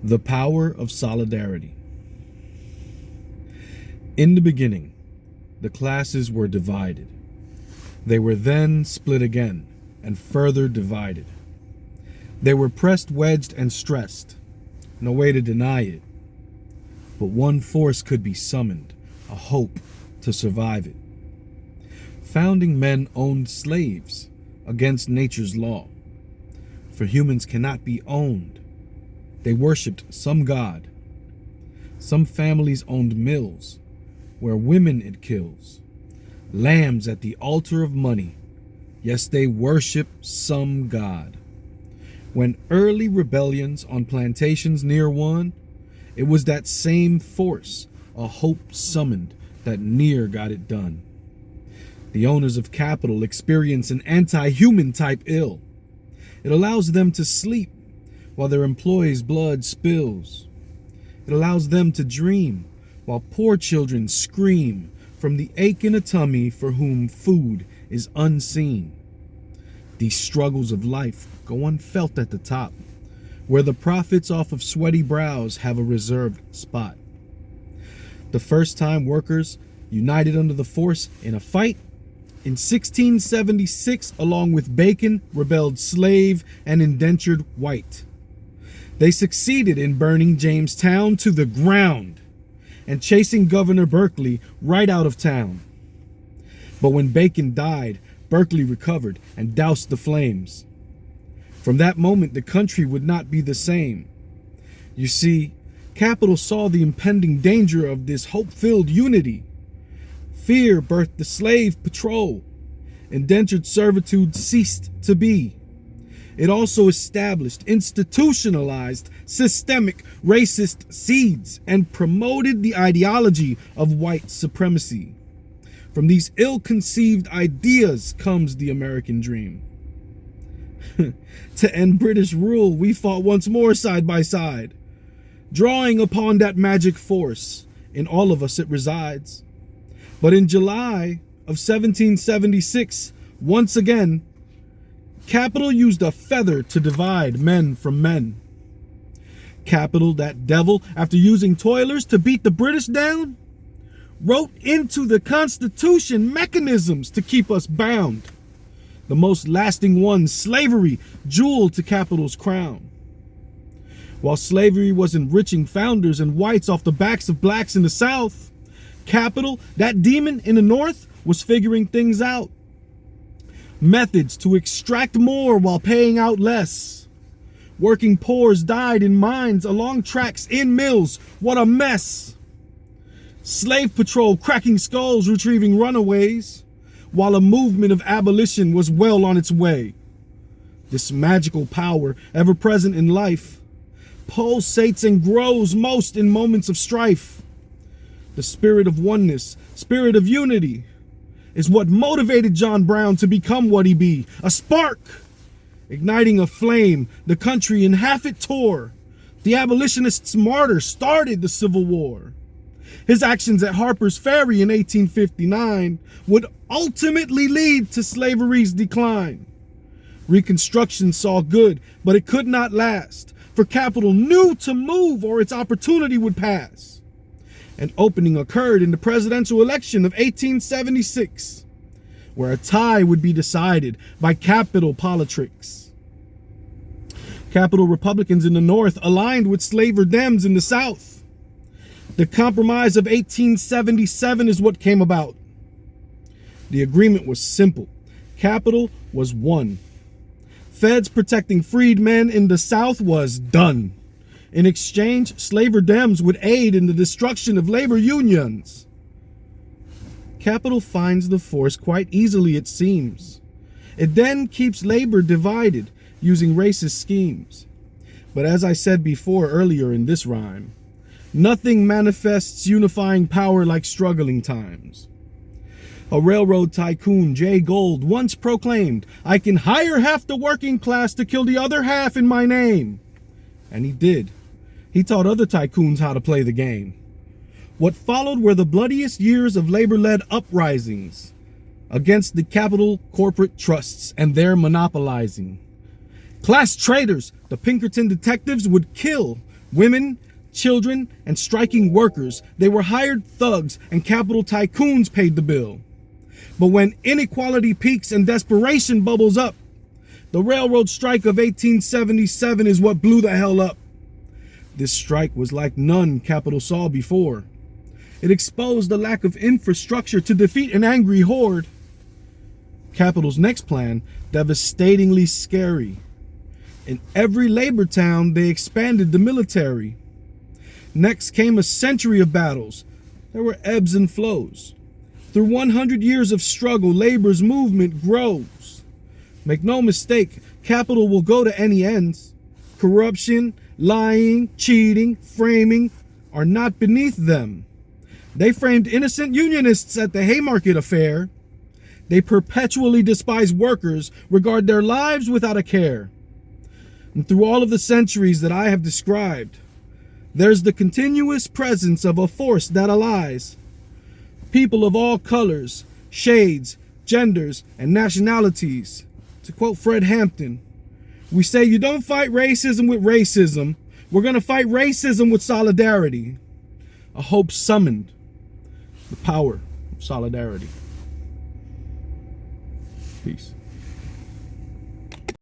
The power of solidarity. In the beginning, the classes were divided. They were then split again and further divided. They were pressed, wedged, and stressed. No way to deny it. But one force could be summoned, a hope to survive it. Founding men owned slaves against nature's law. For humans cannot be owned. They worshipped some god. Some families owned mills, where women it kills. Lambs at the altar of money. Yes, they worship some god. When early rebellions on plantations near won, it was that same force, a hope summoned, that near got it done. The owners of capital experience an anti-human type ill. It allows them to sleep while their employees' blood spills. It allows them to dream while poor children scream from the ache in a tummy for whom food is unseen. These struggles of life go unfelt at the top, where the profits off of sweaty brows have a reserved spot. The first time workers united under the force in a fight, in 1676, along with Bacon, rebelled slave and indentured white. They succeeded in burning Jamestown to the ground and chasing Governor Berkeley right out of town. But when Bacon died, Berkeley recovered and doused the flames. From that moment, the country would not be the same. You see, capital saw the impending danger of this hope-filled unity. Fear birthed the slave patrol. Indentured servitude ceased to be. It also established institutionalized, systemic, racist seeds and promoted the ideology of white supremacy. From these ill-conceived ideas comes the American dream. To end British rule, we fought once more side by side, drawing upon that magic force. In all of us it resides. But in July of 1776, once again, capital used a feather to divide men from men. Capital, that devil, after using toilers to beat the British down, wrote into the Constitution mechanisms to keep us bound. The most lasting one, slavery, jewel to capital's crown. While slavery was enriching founders and whites off the backs of blacks in the South, capital, that demon in the North, was figuring things out. Methods to extract more while paying out less. Working poors died in mines, along tracks, in mills. What a mess. Slave patrol cracking skulls, retrieving runaways, while a movement of abolition was well on its way. This magical power, ever present in life, pulsates and grows most in moments of strife. The spirit of oneness, spirit of unity, is what motivated John Brown to become what he be, a spark, igniting a flame, the country in half it tore. The abolitionist's martyr started the Civil War. His actions at Harper's Ferry in 1859 would ultimately lead to slavery's decline. Reconstruction saw good, but it could not last, for capital knew to move or its opportunity would pass. An opening occurred in the presidential election of 1876, where a tie would be decided by capital politics. Capital Republicans in the North aligned with slaver Dems in the South. The Compromise of 1877 is what came about. The agreement was simple. Capital was one. Feds protecting freedmen in the South was done. In exchange, slaver Dems would aid in the destruction of labor unions. Capital finds the force quite easily, it seems. It then keeps labor divided, using racist schemes. But as I said before earlier in this rhyme, nothing manifests unifying power like struggling times. A railroad tycoon, Jay Gould, once proclaimed, "I can hire half the working class to kill the other half in my name." And he did. He taught other tycoons how to play the game. What followed were the bloodiest years of labor-led uprisings against the capital corporate trusts and their monopolizing. Class traitors, the Pinkerton detectives, would kill Women, children, and striking workers, they were hired thugs and capital tycoons paid the bill. But when inequality peaks and desperation bubbles up, the railroad strike of 1877 is what blew the hell up. This strike was like none capital saw before. It exposed the lack of infrastructure to defeat an angry horde. Capital's next plan, devastatingly scary. In every labor town, they expanded the military. Next came a century of battles. There were ebbs and flows. Through 100 years of struggle, labor's movement grows. Make no mistake, capital will go to any ends. Corruption, lying, cheating, framing are not beneath them. They framed innocent unionists at the Haymarket affair. They perpetually despise workers, regard their lives without a care. And through all of the centuries that I have described, there's the continuous presence of a force that allies people of all colors, shades, genders, and nationalities. To quote Fred Hampton, we say you don't fight racism with racism. We're going to fight racism with solidarity. A hope summoned. The power of solidarity. Peace.